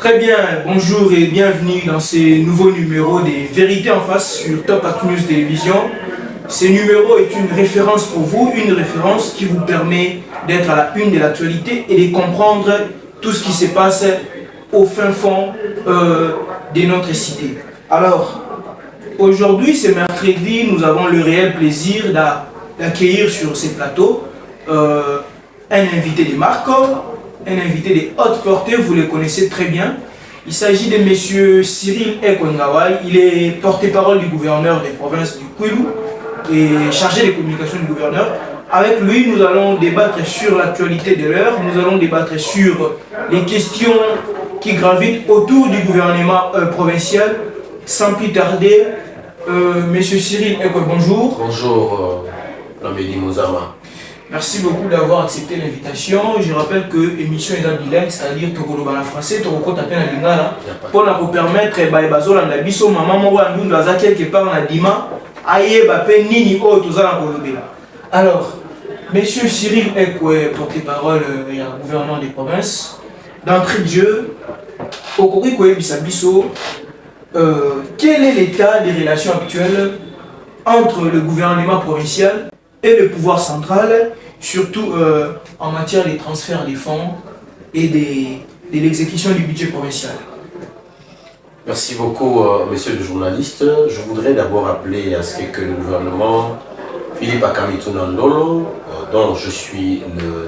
Très bien, bonjour et bienvenue dans ce nouveau numéro des Vérités en face sur Top Actu News Télévision. Ce numéro est une référence pour vous, une référence qui vous permet d'être à la une de l'actualité et de comprendre tout ce qui se passe au fin fond de notre cité. Alors, aujourd'hui, c'est mercredi, nous avons le réel plaisir d'accueillir sur ces plateaux un invité de marque, un invité de haute portée, vous le connaissez très bien. Il s'agit de M. Cyril Ekongawai. Il est porte-parole du gouverneur des provinces du Kwilu et chargé des communications du gouverneur. Avec lui, nous allons débattre sur l'actualité de l'heure, nous allons débattre sur les questions qui gravitent autour du gouvernement provincial. Sans plus tarder, M. Cyril Ekongawai, bonjour. Bonjour, Lamedi Mozama. Merci beaucoup d'avoir accepté l'invitation. Je rappelle que l'émission est bilingue, c'est-à-dire Tokoloba en français, Tokoko tapé en lingala, pour nous permettre de biso maman mwa ndundu aza quelque part na dima aye bape nini o tozala kolobela. Alors, monsieur Cyril Ekwe, porte-parole et gouverneur des provinces, d'entrée de jeu, okori koyebisa biso, quel est l'état des relations actuelles entre le gouvernement provincial et le pouvoir central, surtout en matière de transfert des fonds et de l'exécution du budget provincial. Merci beaucoup, monsieur le journaliste. Je voudrais d'abord rappeler à ce que le gouvernement Philippe Akamitou Ndolo, dont je suis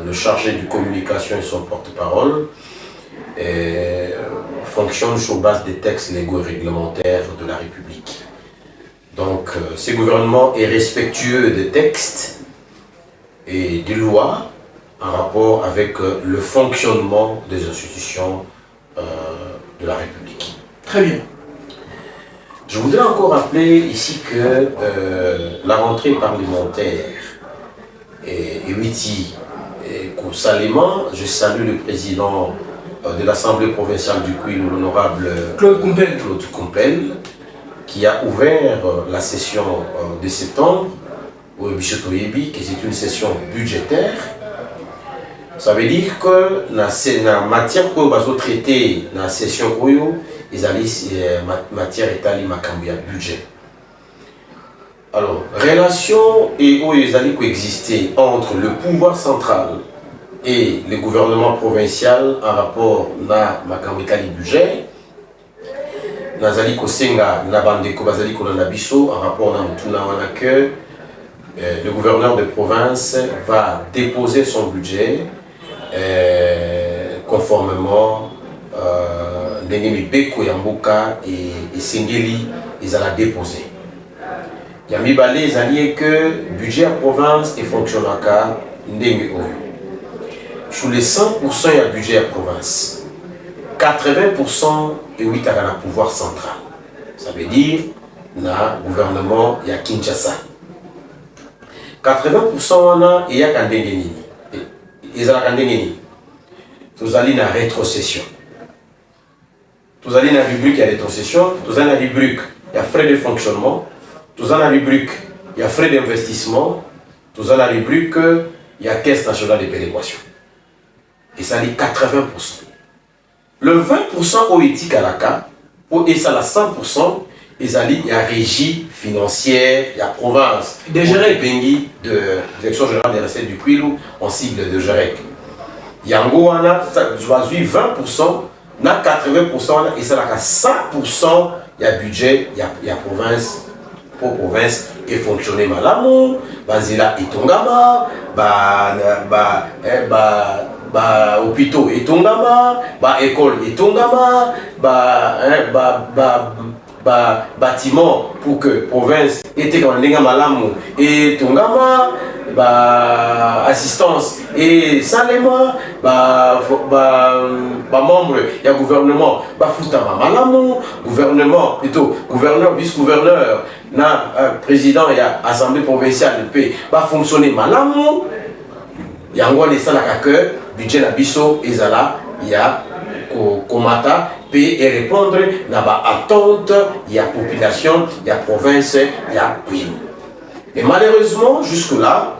le chargé de communication et son porte-parole, fonctionne sur base des textes légaux et réglementaires de la République. Donc, ce gouvernement est respectueux des textes et des lois en rapport avec le fonctionnement des institutions de la République. Très bien. Je voudrais encore rappeler ici que la rentrée parlementaire est utile. Et salement, je salue le président de l'Assemblée provinciale du Kwilu, l'honorable Claude Kumpel, qui a ouvert la session de septembre au Bichotoyebi, qui est une session budgétaire. Ça veut dire que dans la matière que nous avons traité dans la session Oyo, ils ont matière étalée makambia budget. Alors, relation et où ils allaient coexister entre le pouvoir central et le gouvernement provincial en rapport à makambia budget. Nazali Kosenga Nabandeko Bazali Kolanabiso en rapport à que le gouverneur de province va déposer son budget conformément Nengemi Beko Yamboka et Sengeli, ils allaient déposer. Yami Balé, ils allaient que le budget à province et fonctionne à cas Ndenge Oyo. Sur les 100% il y a budget à province. 80% et 8 à la pouvoir central. Ça veut dire le gouvernement il y a Kinshasa. 80% il y a Kandengeni. Ils ont Kandengeni. Tous allez dans rétrocession. Tous allez dans la rubrique il y a rétrocession. Tous allez dans la rubrique il y a frais de fonctionnement. Tous allez dans la rubrique il y a frais d'investissement. Tous allez dans la rubrique il y a caisse nationale de péréquation. Et ça dit 80%. Le 20% au éthique à la cas, et ça la 100%, il y a régie financière, il y a province, de Gérec, de direction générale des recettes du Kwilu en sigle de Gérec. Il y a 20%, il y a 80%, et ça la 100%, il y a budget, il y a province, pour province, et fonctionner malamu, Bazila et Tongama, hôpitaux et Tongama, école et Tongama, bâtiment pour que province était comme Malamu et Tongama, assistance et Salema, membre, il y a gouvernement, Futama Malamu, gouvernement, plutôt gouverneur, vice-gouverneur, président, il y a assemblée provinciale, fonctionner Malamu, il y a un ça que budget na biso ezala il y a komata et répondre na ba attente il y a population il y a province il y a pays. Et malheureusement jusque là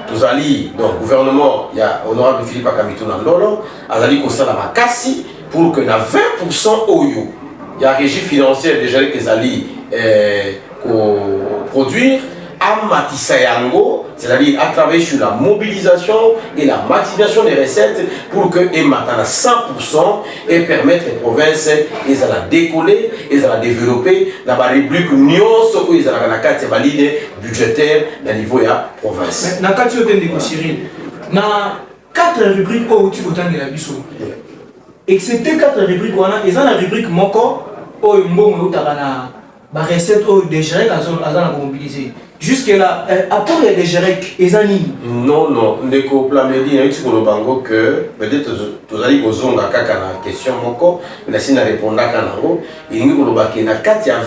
tous allés donc gouvernement il y a honorable Philippe Akamitou Ndolo azali kosala makasi pour que na 20% oyo il y a régie financière déjà que ali produire à Matissa Yango, c'est-à-dire à travailler sur la mobilisation et la maximisation des recettes pour que et maintenant 100% et permettre aux provinces ils la décoller, ils la développer dans la rubrique nyonso où ils la na carte valide budgétaire au niveau de la province. Na carte de Cyril, na 4 rubriques où tu autant de la biso. Excepté 4 rubriques, ils ont la rubrique moko où mbongo utagana ba recette au déjà à mobiliser. Jusque-là, apport les GEREC, les amis. Non, non, ndeko Plamedi, tu peux le bango que peut-être tu allez poser une question, mais si on répond à Kanango, il nous dit que 4 il y a 20%.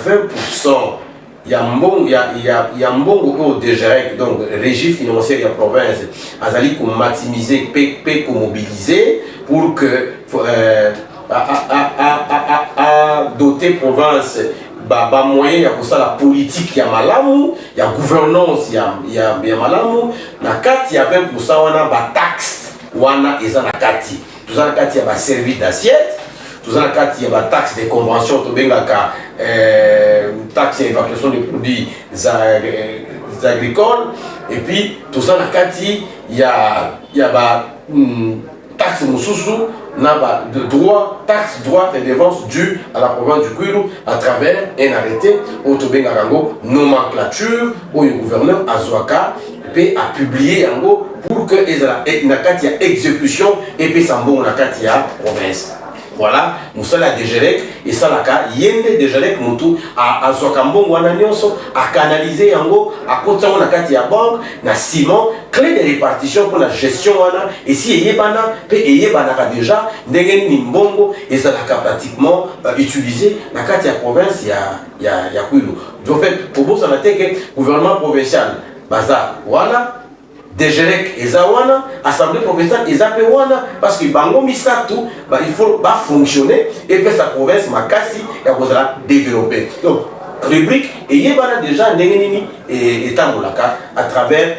Il y a un bon au DGREC, donc régie financière de la province, azali pour maximiser, pour mobiliser, pour que doter province. Bah moyen pour ça la politique ya malamu ya gouvernance ya malamu na kati ya 20% wana ba taxe wana eza na kati tuza na kati ya ba service d'assiette tuza na kati ya ba taxe de convention to bengaka taxe d'évacuation des produits agricoles et puis tuza na kati ya ba taxe mususu de droit, taxe, droit et dépenses dues à la province du Kwilu à travers un arrêté autobengarango nomenclature où le gouverneur Azwaka a publié yango pour que na kati ya exécution et puis sambo na kati ya province. Voilà, nous sommes la DGREC et ça la ka yende DGREC mutu a Azwaka mbongo wana nyonso a canaliser yango a kota na kati ya banque na ciment clé de répartition pour la gestion wana et si yebana pe yebana ka déjà ndenge ni mbongo et ça la ka pratiquement utilisé na kati ya province ya Kwilu. Donc en fait pour ça la teke gouvernement provincial baza wana DGREC Ezawana, Assemblée provinciale Ezape Wana, parce que Bango Misatu, il faut fonctionner et que sa province Makasi et développer. Donc, rubrique, et Yébana déjà, Nengenini et Tambolaka, à travers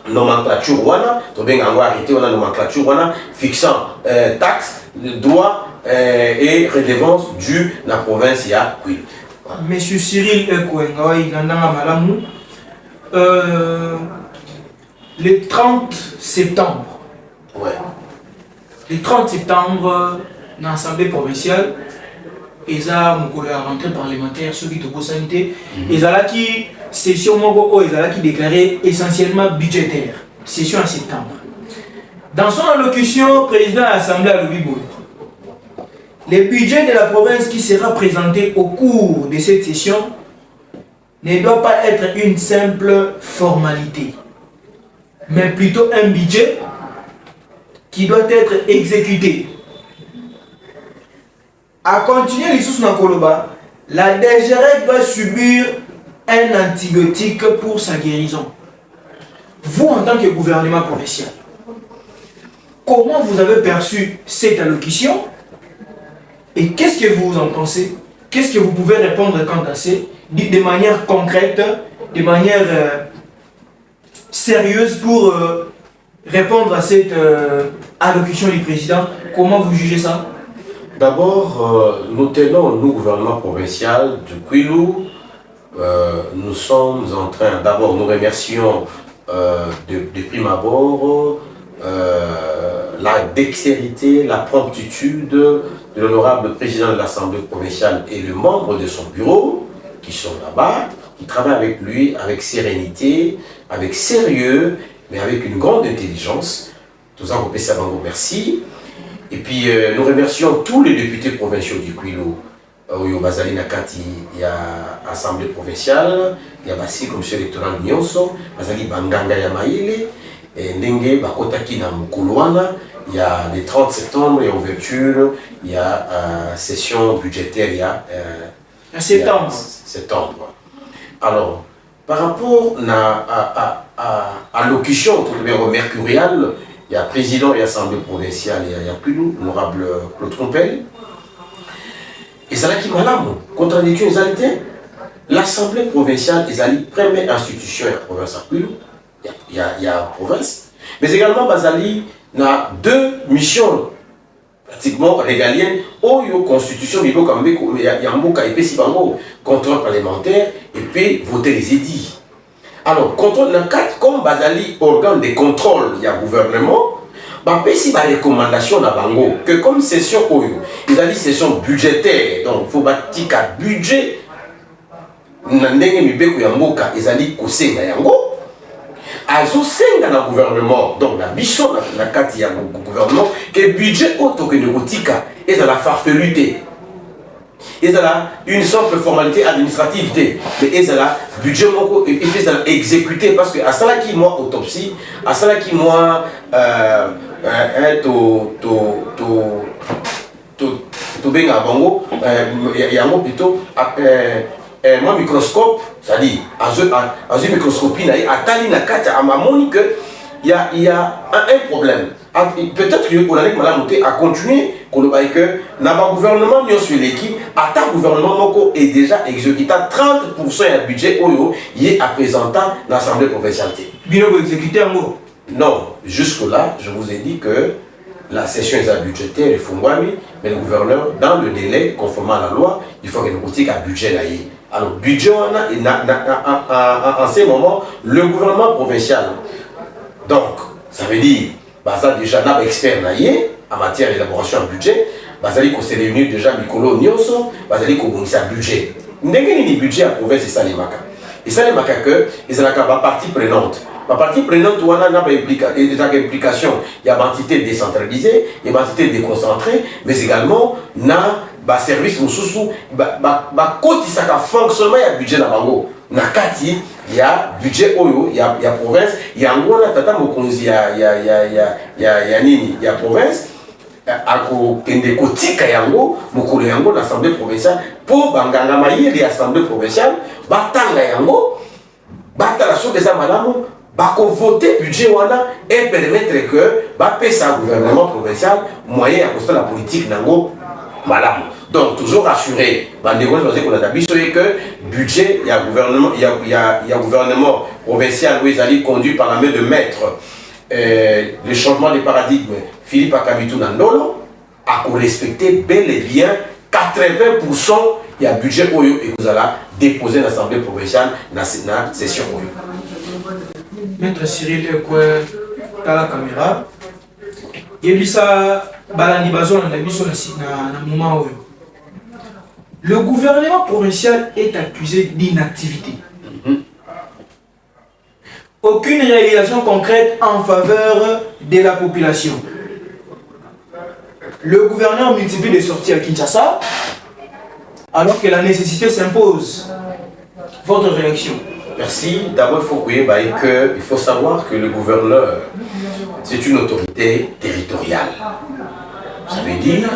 nomenclature Wana, tu bien arrêté, on a nomenclature Wana, fixant taxes, droits et redevances dues à la province ya Kwilu. Monsieur Cyril Ekwenga, il en a malamu. Le 30 septembre, ouais. Le 30 septembre, dans l'Assemblée provinciale, ils ont la rentrée parlementaire, ceux qui ont santé, ils ont qui session qui déclarée essentiellement budgétaire, session en septembre. Dans son allocution, le président de l'Assemblée a dit le budget de la province qui sera présenté au cours de cette session ne doit pas être une simple formalité, mais plutôt un budget qui doit être exécuté. À continuer les sous Nakoloba, la DGREC doit subir un antibiotique pour sa guérison. Vous, en tant que gouvernement provincial, comment vous avez perçu cette allocution et qu'est-ce que vous en pensez? Qu'est-ce que vous pouvez répondre quant à ça, de manière concrète, de manière sérieuse pour répondre à cette allocution du président? Comment vous jugez ça? D'abord, nous tenons, nous, gouvernement provincial du Kwilu, nous sommes en train, d'abord, nous remercions de prime abord la dextérité, la promptitude de l'honorable président de l'Assemblée provinciale et le membre de son bureau qui sont là-bas, qui travaillent avec lui avec sérénité, avec sérieux, mais avec une grande intelligence. Tous en vous merci. Et puis nous remercions tous les députés provinciaux du Kwilu. Oyo Bazali Nakati, il y a Assemblée provinciale, il y a Bassi Commission électorale Nyonso, Bazali Banganga Yamaïle, et Ndenge Bakotaki na Mukuluana, il y a le 30 septembre, il y a ouverture, il y a session budgétaire, il y a septembre. Alors, par rapport à l'allocution mercuriale, il y a président et assemblée provinciale, il y a Kwilu, l'honorable Claude Compel. Et c'est là qui m'a là, contradiction, l'assemblée provinciale est la première institution de la province à Kwilu. Il y a la province. Mais également, Bazali a deux missions pratiquement régalienne, oyo constitution bibo kambe yamboka et puis bango contrôle parlementaire et puis voter les édits. Alors contrôle dans quatre comme bazali organe de contrôle il y a gouvernement, bah si ba recommandation na bango que comme session oyo, ils a dit session budgétaire donc faut batika budget na ndenge mibeko yamboka ezali kosenga yango. Azo senga na gouvernement donc la biso na kati ya gouvernement que budget auto que de kotika et la farfeluté et la une simple formalité administrative mais et la budget moko et fait ça exécuter parce que à ça qui moi autopsie à ça qui moi to benga bango yango plutôt moi microscope c'est-à-dire à une microscopie à tali na kata à mamoni que il y a un problème peut-être que on a malade à continuer qu'on va que na ba gouvernement nyo sur l'équipe à ta gouvernement moko est déjà exécuté 30% du budget oyo y est présentant l'assemblée provinciale bino exécuter en gros non jusque là je vous ai dit que la session est budgétaire et fungwami mais le gouverneur dans le délai conformément à la loi il faut que nous cotique à budget là. Alors, budget, en ce moment, le gouvernement provincial, donc, ça veut dire, ça déjà, là, expert en matière d'élaboration de budget, ça veut dire qu'on s'est réuni déjà, Mikolo Nyoso, ça veut dire qu'on a un budget. Nous avons un budget à la province, c'est ça les maca. Et ça les maca que, ils ont la partie prenante. La partie prenante, on a des implications. Il y a une entité décentralisée, il y a une entité déconcentrée, mais également, on a ba service mususu ba koti saka fonctionnement ya budget na bango na kati ya budget oyo ya province ya ngona tata mokonzi ya nini ya province ako kende kotika yango mokolo yango na assemblée provinciale po banganga mayeli ya assemblée provinciale batanga yango batala so des malamu bako voter budget wana et permettre que ba pesa gouvernement provincial moyen ya construire la politique nango malamu. Donc, toujours rassuré, que le budget, il y a gouvernement provincial où ils allaient conduit par la main de maître le changement de paradigme Philippe Akabitou Nandolo a respecté bel et bien 80% il y a budget Oyo et vous allez déposer l'Assemblée provinciale dans la session Oyo. Maître Cyril Ekwe, dans la caméra, il y a ça, Balani Bazon, on a vu sur le moment Oyo. Le gouvernement provincial est accusé d'inactivité. Aucune réalisation concrète en faveur de la population. Le gouverneur multiplie les sorties à Kinshasa alors que la nécessité s'impose. Votre réaction? Merci. D'abord, il faut savoir que le gouverneur, c'est une autorité territoriale. Ça veut dire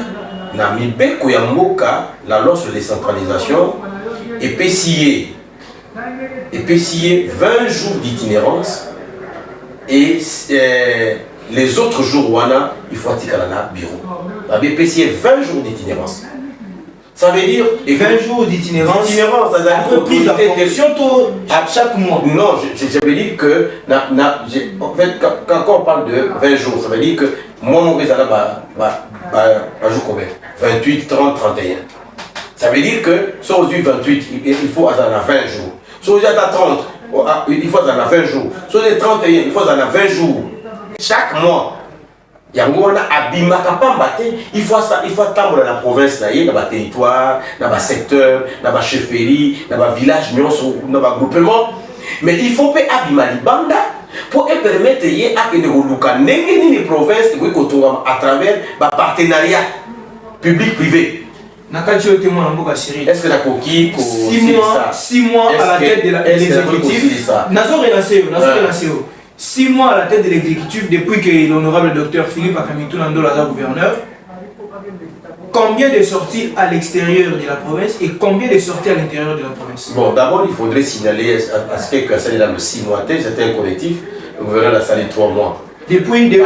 Namibé Koyamboka, la loi sur la décentralisation, est payée 20 jours d'itinérance et les autres jours, il faut attirer le bureau. Namibé payé 20 jours d'itinérance. Ça veut dire 20 jours d'itinérance, entreprise à fonction à chaque mois. Non, je veux dire que en fait, quand on parle de 20 jours, ça veut dire que moi, mon résultat va jouer combien 28, 30, 31. Ça veut dire que si on dit 28, il faut attendre 20 jours. Si on dit 30, il faut attendre 20 jours. Si on dit 31, il faut attendre 20 jours. Chaque mois. Yango wana abimaka pamba te il faut attendre dans la province dans le territoire dans le secteur dans la chefferie dans le village dans le groupement mais il faut pas abima libanda pour permettre à que les provinces à travers le partenariat public privé. Est-ce que la coquille 6 mois à la tête de l'exécutif 6 mois à la tête de l'exécutif depuis que l'honorable docteur Philippe Akamitou Nando est gouverneur. Combien de sorties à l'extérieur de la province et combien de sorties à l'intérieur de la province? Bon, d'abord, il faudrait signaler à ce que ça est dans le 6 mois. C'était un collectif, le gouverneur a salé 3 mois. Depuis avril.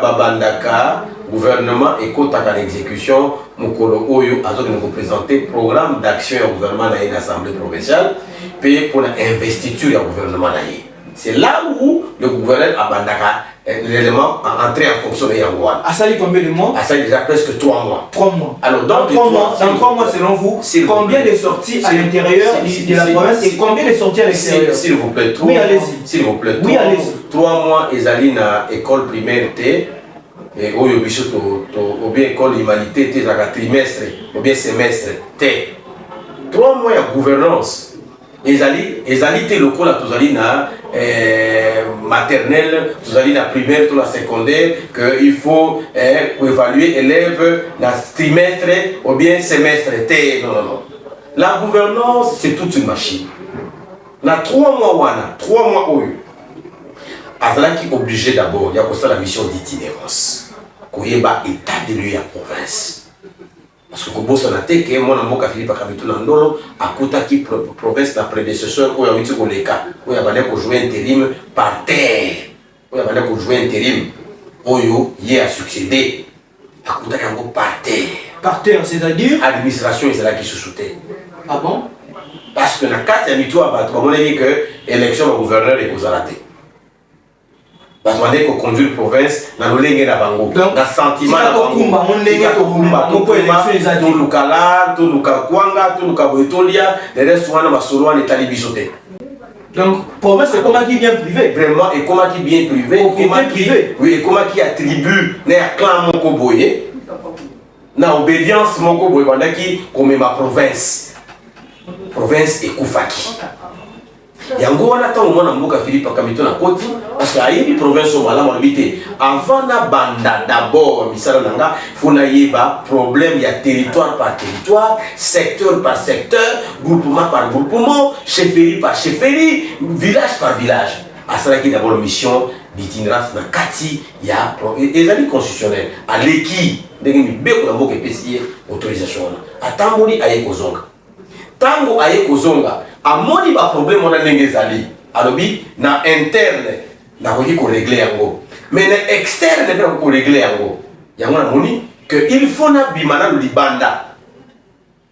Babandaka, gouvernement et quota à l'exécution, Mokolo Oyo a représenté programme d'action au gouvernement dans l'Assemblée provinciale, payé pour l'investiture au gouvernement. C'est là où le gouverneur Abandaka l'élément entré en fonction de Yangoan. À ça, il y a combien de mois? À ça, il y a déjà presque 3 mois. 3 mois. Alors, dans 3 mois, selon vous, combien de sorties à l'intérieur de la province et combien de sorties à l'extérieur? S'il vous plaît, oui, allez-y. S'il vous plaît, oui, allez-y. 3 mois, ils allaient à l'école primaire, et ou bien école humanité, un trimestre, ou bien semestre, 3 mois de gouvernance. Ils allaient l'école, tous allaient na maternelle, tous allaient na primaire, tous la secondaire, qu'il faut évaluer élèves na trimestre ou bien semestre. Non. La gouvernance, c'est toute une machine. Na 3 mois, 3 mois où Azala qui est obligé d'abord, il y a pour ça la mission d'itinérance. Koyeba état de lui à province. Parce que Kobo Sonate, qui est mon amour qui Philippe Akabitou Nandolo, à Kota qui province la prédécesseur, où il y a mis sur les cas, où il y a joué intérim par terre, où il y a joué intérim, où il y a succédé, à Kota qui par terre. Par terre, c'est-à-dire l'administration, c'est là qui se soutient. Ah bon? Parce que dans 4 il y a mis tout à battre, comme on a dit que l'élection au gouverneur est aux raté. Parce qu'on a dit qu'on conduit la province dans le lingue d'Abango. Dans le sentiment d'Abango. Tout le Kala, tout le Kakwanga, tout le Kaboetolia, les restes sont dans solo en état bichoté. Donc, province, c'est comment qui vient privé? Vraiment, et comment qui vient privé? Oui, et comment qui attribue un clan Moko Boye, dans obédience Moko Boye, pendant qui comme ma province. Province et Koufaki. Yango wana tant au moins Mboka Philippe Akamito na Koti parce que ayebi province au Malam habité avant na banda d'abord misala nanga fona yeba problème il y a territoire par territoire, secteur par secteur, groupement par groupement, chefferie par chefferie, village par village. À cela qui d'abord mission d'itinérance na kati il y a les amis constitutionnels à l'équipe ndenge beko ya mboka epesi autorisation na atamboli aye kozonga tango aye kozonga amoni ba problème on a ndengezali alobi na interne na koki ko régler yango mais na externe na ko régler yango na moni que il faut na bimana le libanda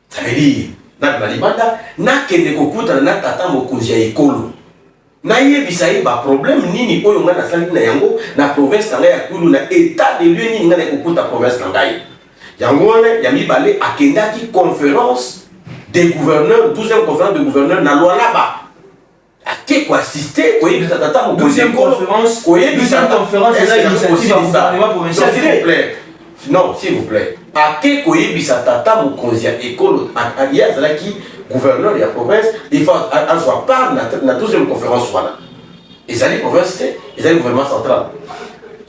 ça veut dire na libanda na kende ko kuta na tata mokonzi ya ekolo na yebisa ye ba problème nini oyo nga na sali na yango na province na ya Kulu na état de lieu nini nga na ko kuta province na ngai yango wana ya mibale akendaki conférence des gouverneurs, 12e conférence de gouverneurs na loi là-bas. À qui quoi assister? Quoi y est tata 12e conférence. Quoi y est 12e conférence et là l'initiative du gouvernement provincial. S'il vous plaît. Non, s'il vous plaît. À qui quoi y est tata mokonzia école à hier là qui gouverneur de la province, il faut avoir part na 12e conférence voilà. Ils allaient province, ils allaient gouvernement central.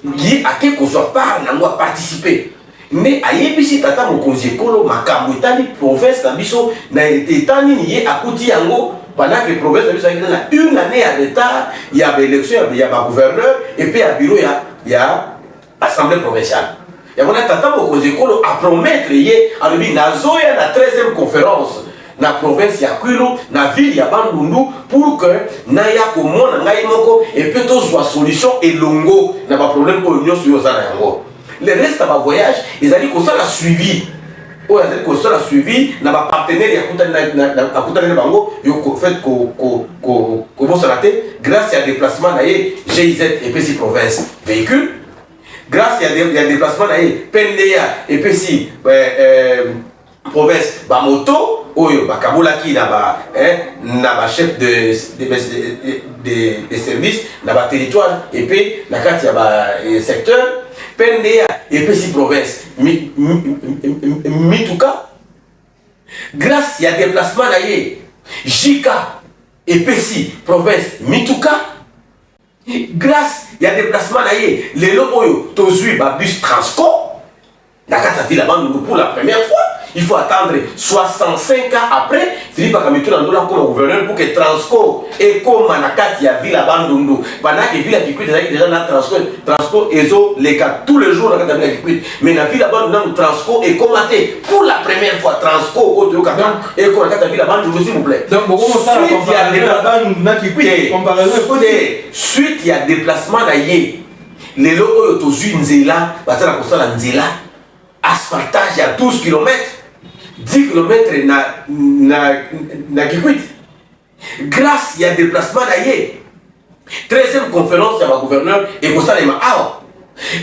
Il à qui qu'on soit part na doit participer. Mais ayebisi tata mokonzi ekolo makambo etali province na biso na etani ni akuti yango pendant que province na biso a une année à retard il y a l'élection il y a gouverneur et puis à bureau il y a assemblée provinciale ya mona tata mokonzi ekolo a promettre ye alobi nazoya na 13e conférence na province ya Kwilu na ville ya Bandundu pour que naya komona ngai moko et puis tozwa solution elongo na ba problème ko union sur za na yango. Le reste de ma voyage, ils ont dit qu'on a suivi. Ils ont dit qu'on a suivi, dans ma partenaire, il y a Bango, ils ont fait grâce à déplacement GIZ et PC Province véhicule, grâce à des déplacements PNDA et PC Province moto, Kaboulaki n'a chef de service, n'a territoire et puis la carte secteur. PNDA et puis province Mituka grâce à déplacement d'ailleurs Jika et puis province Mituka grâce à déplacement d'ailleurs les loboyo tozui bus Transco la carte ville pour la première fois. Il faut attendre 65 ans après Philippe Akamito Nandola comme gouverneur pour que Transco et comme Manakati ya ville à Bandundu pendant que ville qui cuite déjà na Transco ezo les cas tous les jours na ville qui cuite mais na ville à Bandundu Transco et commenté pour la première fois Transco au de Kaka et comme la ville à Bandundu s'il vous plaît. Donc beaucoup ça suite il y a déplacement d'ailleurs les locaux autozui nzela batala ko sala nzela asphaltage à 12 km 10 km na Kikwit. Grâce à déplacement d'ailleurs, 13e conférence ya gouverneur et kosalema awa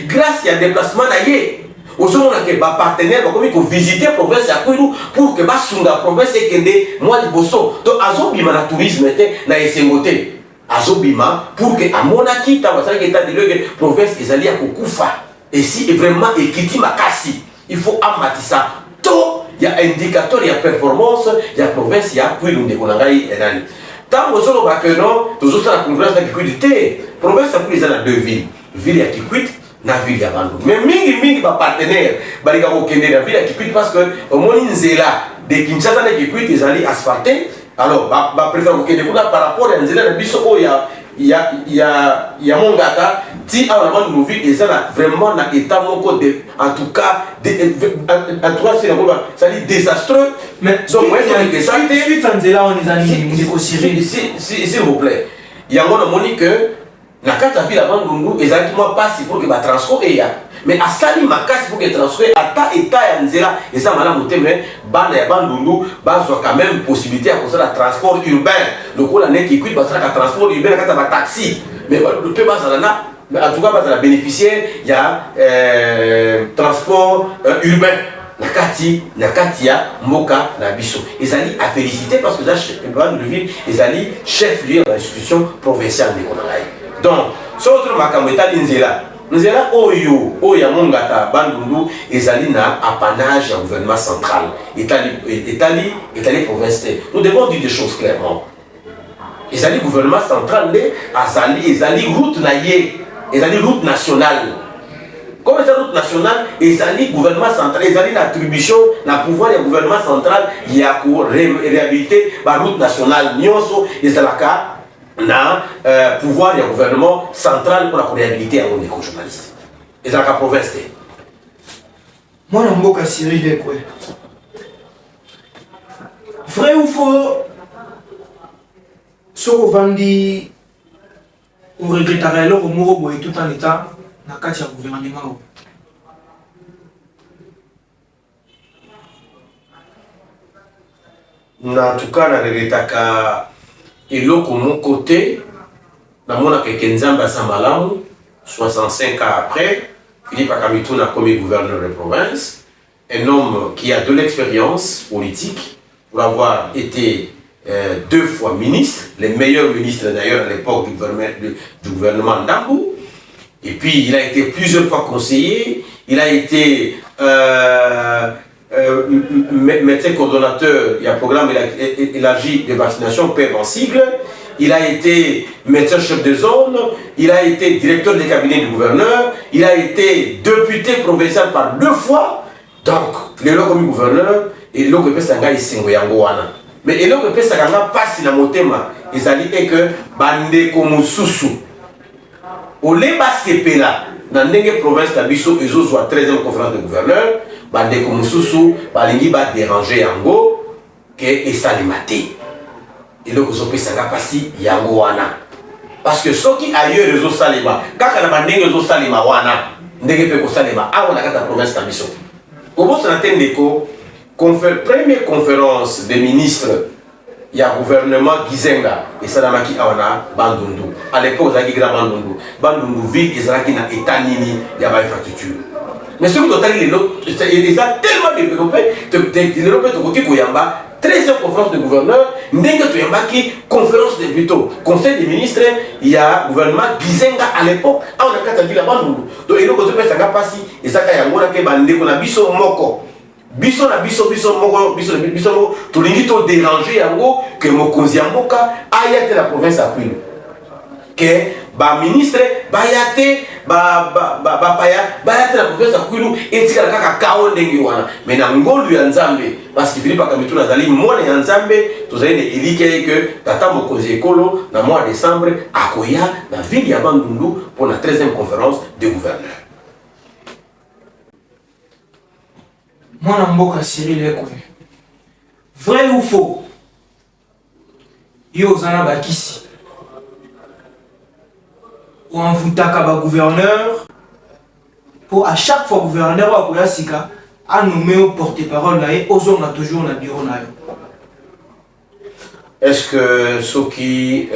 grâce ya déplacement na ye ozomona ke bapartenaire bakomi kovisite province ya Kwilu pour que basunga province ekende mwa liboso donc azobima na tourisme te na esengo te azobima pour que amonaki ntango asalaki état de lieu ke province ezali ya kokufa esi vraiment ekiti makasi il faut amatisa to ya indicateur ya performance ya province ya Kwilu ndeko na ngai enani ntango ozoloba ke non tozosala congrès na Kikwit te province ya Kwilu eza na deux villes ville ya Kikwit na ville ya Bandundu mais mingi ba partenaire balika kokende na ville ya Kikwit parce que omoni nzela de Kinshasa na Kikwit ezali asphalté alors ba préfère kokende kuna par rapport à nzela na biso oyo ya Mongata ti awa na Bandundu ville ezala vraiment na état moko de en tout cas c'est la ça dit désastreux mais donc moi je dis que suite à nzela on est aussi s'il vous plaît yango na moni que na kati ya ville ya Bandundu ezalaki mwa pasi pour que batransport eya mais asali makasi pour que transport ata eta ya nzela eza malamu te mais bana ya Bandundu bazwa quand même possibilité ya kosala transport urbain lokola ne Kikwit basalaka transport urbain na kati ya bataxi mais mpe bazala na en tout cas bazala bénéficiaire ya transport urbain na kati ya mboka na biso ezali à féliciter parce que Bandundu ville ezali chef lieu de l'institution provinciale ndeko na ngai donc soki makambo etali nzela oyo ya Mongata Bandundu ezali na apanage ya gouvernement central etali province te nous devons dire des choses clairement ezali gouvernement central nde ezali route na ye ezali route nationale comme ezali route nationale ezali gouvernement central ezali na attribution na pouvoir ya gouvernement central ya ko réhabiliter ba route nationale nyonso ezalaka na pouvoir du gouvernement central pour la réhabiliter à mon journaliste. Et dans la province. Moi, je suis Cyril Ekwe. Vrai ou faux, ce qu'on vendit, on regretterait alors au Morobo et tout en état, dans le cadre du gouvernement. En tout cas, on regretterait et l'autre mon côté, dans mon Nzambe à Sambalamu, 65 ans après, Philippe Akamitouna comme gouverneur de province, un homme qui a de l'expérience politique, pour avoir été 2 fois ministre, les meilleurs ministres d'ailleurs à l'époque du gouvernement Ndambou, et puis il a été plusieurs fois conseiller, il a été médecin coordonnateur, il y a un programme élargi de vaccination PEV en sigle, il a été médecin chef de zone, il a été directeur des cabinets du gouverneur, il a été député provincial par 2 fois, donc le comme gouverneur, et le que Sanga est Sengoyangoana. Mais le que Sanga passe na motema, ils ont dit que bande comme Soussou. Au leba sepela, dans la province d'Abisso, ils ont 13e conférence de gouverneur. Bande comme Soussou, balingi ba déranger yango que esalimate. Et le que sanga pasi yango wana. Parce que ceux qui ailleurs les autres salima, quand on a bandé les autres salima wana, ndenge pe ko salima, ah on a la province d'Abisso. Comment ça n'atteint d'écho? Première conférence des ministres, il y a le gouvernement Gizenga et Salamaki Awana Bandundu. À l'époque, il y a Bandundu. Bandundu ville, il y a état nini, il y a une infrastructure. Mais ce que ils ont tellement développé, développé de côté Koyamba, 13e conférence de gouverneurs, Nenga Toyambaki, conférence de plutôt, conseil des ministres, il y a le gouvernement Gizenga à l'époque, on a quatre villes à Bandundu. Donc il y a un peu de passi, et ça, il y a un peu de bandé, on a biso moko. Biso moko, tolingi to déranger yango que mokonzi mboka ayate la province à Kwilu. Que ba ministre bayate paya bayate la province à Kwilu et tika kaka kao ndenge wana. Mais na ngolu ya Nzambe parce que Philippe Akamitouna zali mwana ya Nzambe tozali ne elike que tata mokonzi ekolo na mois de décembre akoya na ville ya Bandundu pour la 13e conférence de gouverneurs. Moi, je suis Cyril Ekwe. Vrai ou faux? Yo zana bakisi. Ou en foutaka ba gouverneur. Pour à chaque fois gouverneur ou akoya sika, a nommé au porte-parole na ye, ozon na toujours na bureau na yo. Est-ce que ceux qui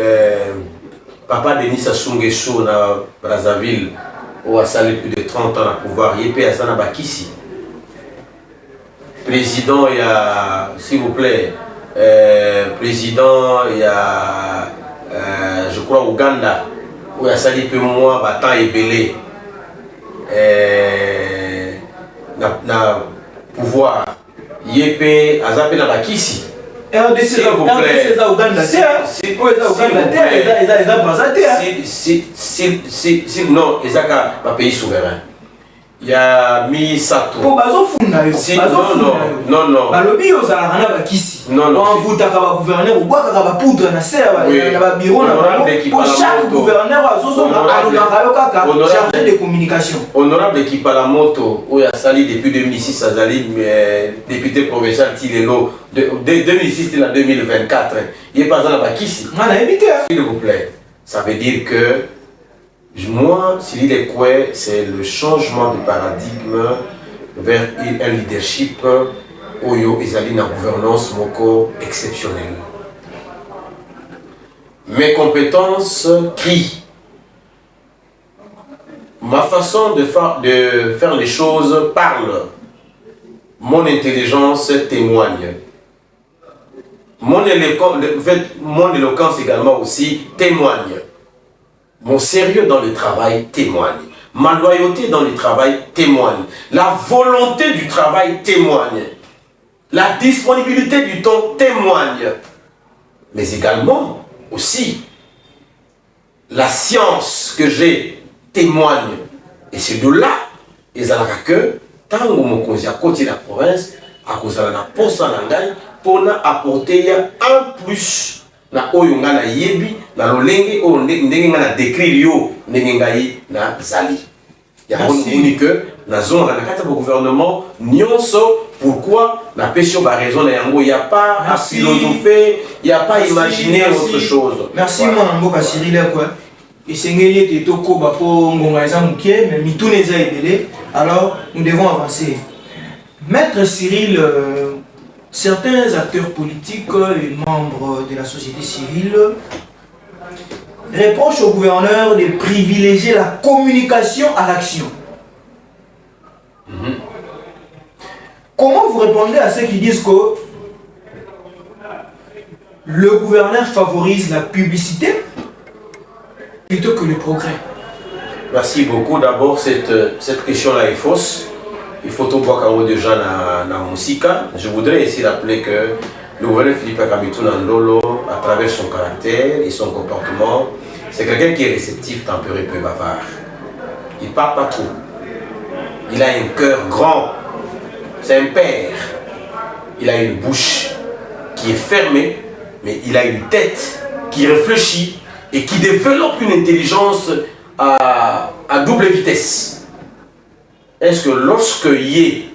Papa Denis Sassou Nguesso na Brazzaville, où a salé plus de 30 ans à pouvoir, il y a Azana Bakissi. Président, il y a, s'il vous plaît, président, il y a, je crois, Ouganda, où il y a salé peu moins, Batan et Belé. Na pouvoir, Yépé, Azapé na Bakissi. RDC za Uganda te ko za Uganda te za Brazza te non ezaka ba pays souverain. Il y a Misato. Pour bazofunda yo. Non. Balobi yo za na bakisi. Non. On vuta ka ba gouverneur ou boka ka ba poudre na serre na ba bureau na ba. Pour chaque gouverneur azozo na alona yo kaka chargé de communication. Honorable Kipalamoto, où il a sali depuis 2006 à Zali, député provincial Tilelo, de 2006 à 2024. Il est pas dans la bakisi. S'il vous plaît. Ça veut dire que moi, Cyril Ekwe, c'est le changement de paradigme vers un leadership Oyo Ezali na gouvernance moko exceptionnelle. Mes compétences crient. Ma façon de faire les choses parle. Mon intelligence témoigne. Mon éloquence également aussi témoigne. Mon sérieux dans le travail témoigne. Ma loyauté dans le travail témoigne. La volonté du travail témoigne. La disponibilité du temps témoigne. Mais également, aussi, la science que j'ai témoigne. Et c'est de là, ils ont que, tant que mon conseil à côté de la province, à cause de la poste en anglais, pour apporter un plus. Na oyo nga na yebi na lolenge o ndenge nga na décrire yo ndenge ngai na zali ya moni que na zone na kata gouvernement nyonso pourquoi na pesio ba raison na yango y a pas à philosopher, y a pas imaginer autre chose. Merci mon mboka Cyril Ekwe et sengeli te toko ba po ngonga eza mukie mais mitune eza ebele alors nous devons avancer. Maître Cyril, certains acteurs politiques et membres de la société civile reprochent au gouverneur de privilégier la communication à l'action. Comment vous répondez à ceux qui disent que le gouverneur favorise la publicité plutôt que le progrès? Merci beaucoup. D'abord, cette question-là est fausse. Il faut tout voir quand déjà dans la musique. Je voudrais ici rappeler que le gouverneur Philippe Kamituna Ndolo, à travers son caractère et son comportement, c'est quelqu'un qui est réceptif, tempéré, peu bavard. Il parle pas trop. Il a un cœur grand. C'est un père. Il a une bouche qui est fermée, mais il a une tête qui réfléchit et qui développe une intelligence à double vitesse. Est-ce que lorsque Yé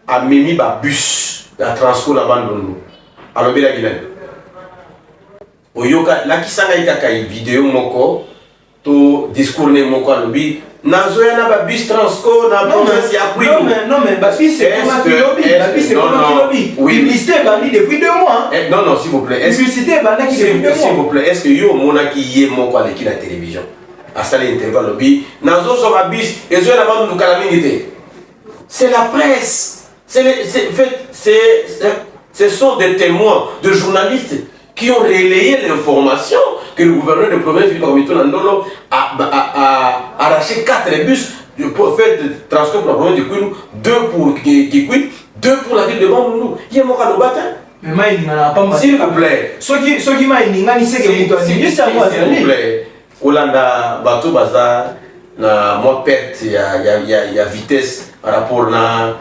a mis un bus, la transco la bande, alors bien la Guinée, Oyoka, la qui s'en a été vidéo moko, to discours ne moko alobi, nazoya na ba bus transco na province ya Kwilu. Non mais bus c'est comment tu lobby, bus c'est comment tu lobby. Publicité bandi depuis 2 mois. Non depuis 2 mois. S'il vous plaît, est-ce que yo mona ki Yé moko à l'équipe de la télévision? À ça l'intervalle lobby nazo so ba bis ezo na bandu kalaminité. C'est la presse, ce sont des témoins, de journalistes qui ont relayé l'information que le gouverneur de province Philippe Kamituna Ndolo a arraché 4 bus pour faire de transport pour la province de Kwilu, 2 pour Kikwit, 2 pour la ville de Bandundu. Il y a mon canot bâtin. S'il vous plaît. S'il vous plaît. Olanda bateau baza na moi perte ya vitesse par rapport na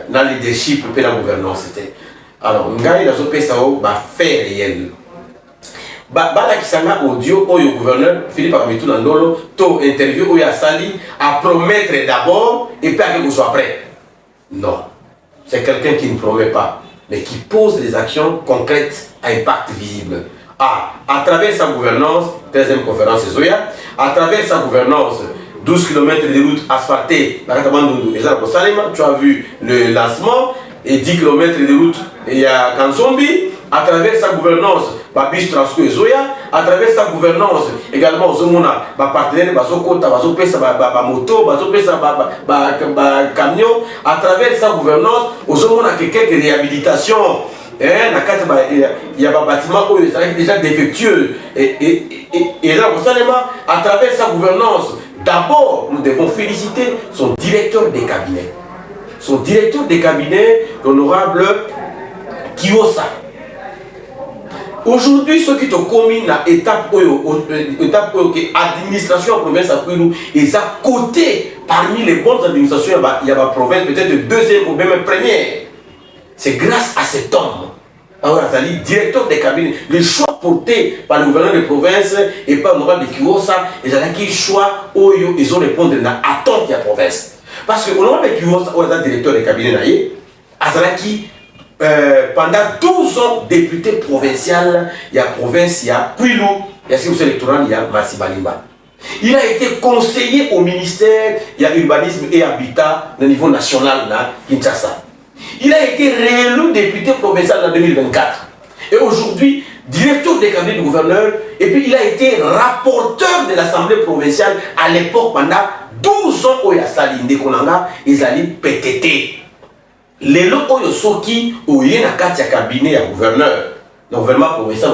leadership et la gouvernance c'était alors ngai na zo pesa o ba fait réel ba la kisanga audio oyo gouverneur Philippe Kamituna Ndolo to interview oyo asali à promettre d'abord et puis que vous soyez prêt. Non, c'est quelqu'un qui ne promet pas mais qui pose des actions concrètes à impact visible. À travers sa gouvernance, 13e conférence Zoya, à travers sa gouvernance, 12 km de route asphaltée, tu as vu le lancement, et 10 km de route, il y a Kanzombi, à travers sa gouvernance, Babis Transco et Zoya, à travers sa gouvernance, également, Zomona, partenaire, Bazokota, Bazopesa, Moto, Bazopesa, camion, à travers sa gouvernance, Zomona, quelques réhabilitations. Il y a un bâtiment où il est déjà défectueux. Et là, à travers sa gouvernance, d'abord, nous devons féliciter son directeur des cabinets. Son directeur des cabinets, l'honorable Kiosa. Aujourd'hui, ceux qui ont commis l'étape administration en province à Kwilu, ils ont côté parmi les bonnes administrations, il y a la province, peut-être deuxième ou même première. C'est grâce à cet homme, alors directeur des cabinets, les choix portés par le gouverneur de province et par l'honorable de Kiosa, ils ont qui choix où ils ont répondu à l'attente de la province. Parce que l'honorable de Kiosa, directeur des cabinets, pendant 12 ans, député provincial, il y a province, il y a Kwilu, il y a circonscription électorale, il y a Masibalimba. Il a été conseiller au ministère, il y a urbanisme et habitat au niveau national, Kinshasa. Il a été réélu député provincial en 2024. Et aujourd'hui, directeur des cabinets du gouverneur, et puis il a été rapporteur de l'Assemblée provinciale à l'époque pendant 12 ans où il y a Salinde Konanga, ils allaient PTT. Les lots où il y a un cabinet à gouverneur, le gouvernement provincial,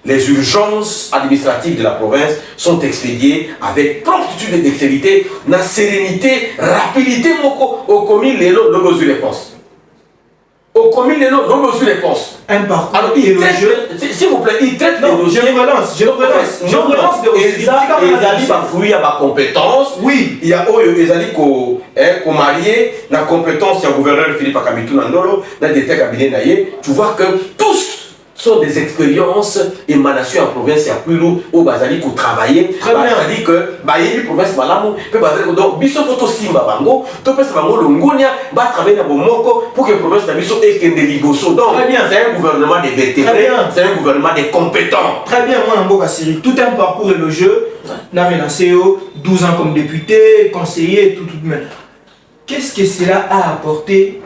les urgences administratives de la province sont expédiées avec promptitude et dextérité, la sérénité, rapidité, au commis les lots, nos réponses. Au commis les lots, nos réponses. Un parcours. Alors, il traite, s'il vous plaît, il traite les dossiers. Je relance de et il a compétence. Oui. Il y a qu'on marié, la compétence, il y a le gouverneur Philippe Akamitou Nandolo, dans des cabinets, tu vois que tous sont des expériences émanations en province à Kwilu au Bazali pour travailler. C'est-à-dire que la province Malamu peut Bazali donc biso photo simba bango, to pesa bango longonia va travailler dans Bomoko pour que la province de biso ait qu'un liboso. Donc c'est un gouvernement de vétérans, c'est un gouvernement de compétents. Très bien, moi Namboka Siri, tout un parcours élogieux, n'avait lancé 12 ans comme député, conseiller, tout de même. Qu'est-ce que cela a apporté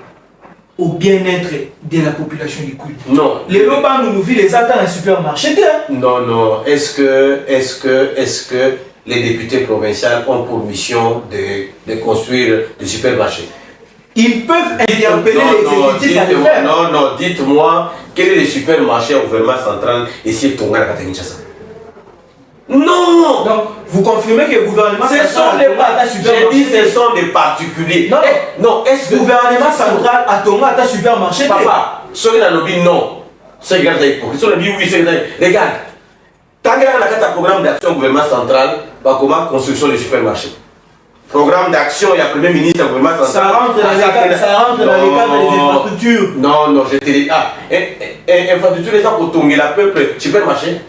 au bien-être de la population du Kwilu? Non. Les lobans nous vivent les attentes dans les supermarchés. Non, non. Est-ce que les députés provinciaux ont pour mission de construire des supermarchés? Ils peuvent interpeller l'exécutif à le faire. Non, non. Dites-moi, quel est le supermarché au gouvernement central ici à Tonga, à Kinshasa? Non! Donc, vous confirmez que le gouvernement central j'ai dit ce sont des particuliers. Non, non. Est-ce que le gouvernement central a Tonga à supermarché? Papa, ceux qui n'ont dit non, ceux qui ont dit oui, ceux qui ont dit regarde, tant qu'il y a un programme d'action gouvernement central, comment construction de supermarchés. Programme d'action, il y a le Premier ministre du gouvernement central. Ça rentre dans les cadres des infrastructures. Non, non, je te dis. Ah, infrastructure, les gens pour Tonga, le peuple, supermarché.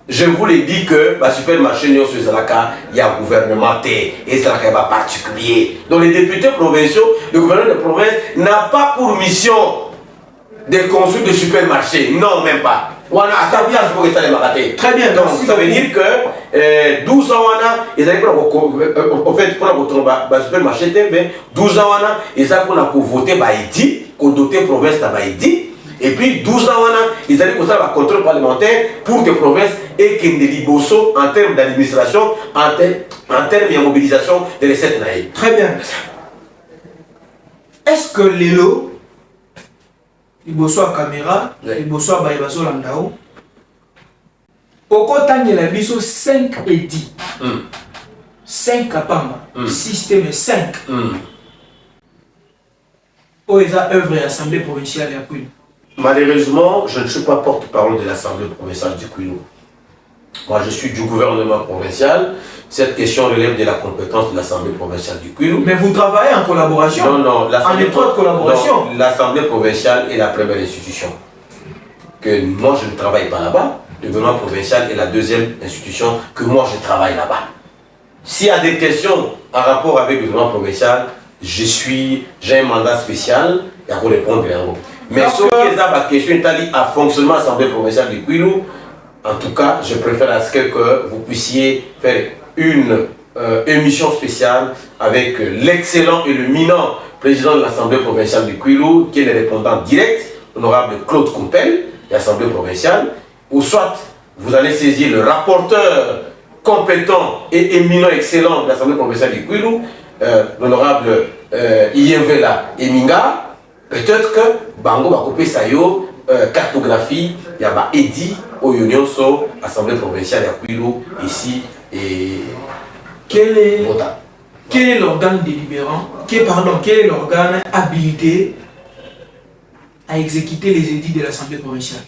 Je vous l'ai dit que le supermarché il y a un gouvernement et c'est un particulier. Donc les députés provinciaux, le gouverneur de province n'a pas pour mission de construire des supermarchés. Non, même pas. Très bien. Donc ça veut dire que 12 ans, ils allaient pour le supermarché, mais 12 ans, ils allaient pour voter Baïdi, pour doter la province de Baïdi. Et puis 12 ans, ils allaient pour ça un contrôle parlementaire pour que la province ait qu'un liboso en termes d'administration, en termes de mobilisation de recettes. Très bien. Est-ce que les lots, les bosso à caméra, les bosso à baïbaso landao, au côté de la biso 5 et 10, 5 à Pamba, système 5, où ils ont œuvre et assemblée provinciale à Kwilu? Malheureusement, je ne suis pas porte-parole de l'Assemblée provinciale du Kwilu. Moi, je suis du gouvernement provincial. Cette question relève de la compétence de l'Assemblée provinciale du Kwilu. Mais vous travaillez en collaboration? Non, non. En étroite collaboration? L'Assemblée provinciale est la première institution. Que moi, je ne travaille pas là-bas. Le gouvernement provincial est la deuxième institution que moi, je travaille là-bas. S'il y a des questions en rapport avec le gouvernement provincial, j'ai un mandat spécial et à vous répondre. Mais ce qui est la question est à fonctionnement de l'Assemblée provinciale du Kwilu, en tout cas, je préfère à ce que vous puissiez faire une émission spéciale avec l'excellent et le minant président de l'Assemblée provinciale du Kwilu, qui est le répondant direct, l'honorable Claude Kumpel, de l'Assemblée provinciale, ou soit vous allez saisir le rapporteur compétent et éminent, excellent de l'Assemblée provinciale du Kwilu, l'honorable Iyevela Eminga, peut-être que Bango va couper sa cartographie, il y a Edi au Union so Assemblée provinciale de Kwilu ici et quel est l'organe délibérant, quel est l'organe habilité à exécuter les édits de l'Assemblée provinciale?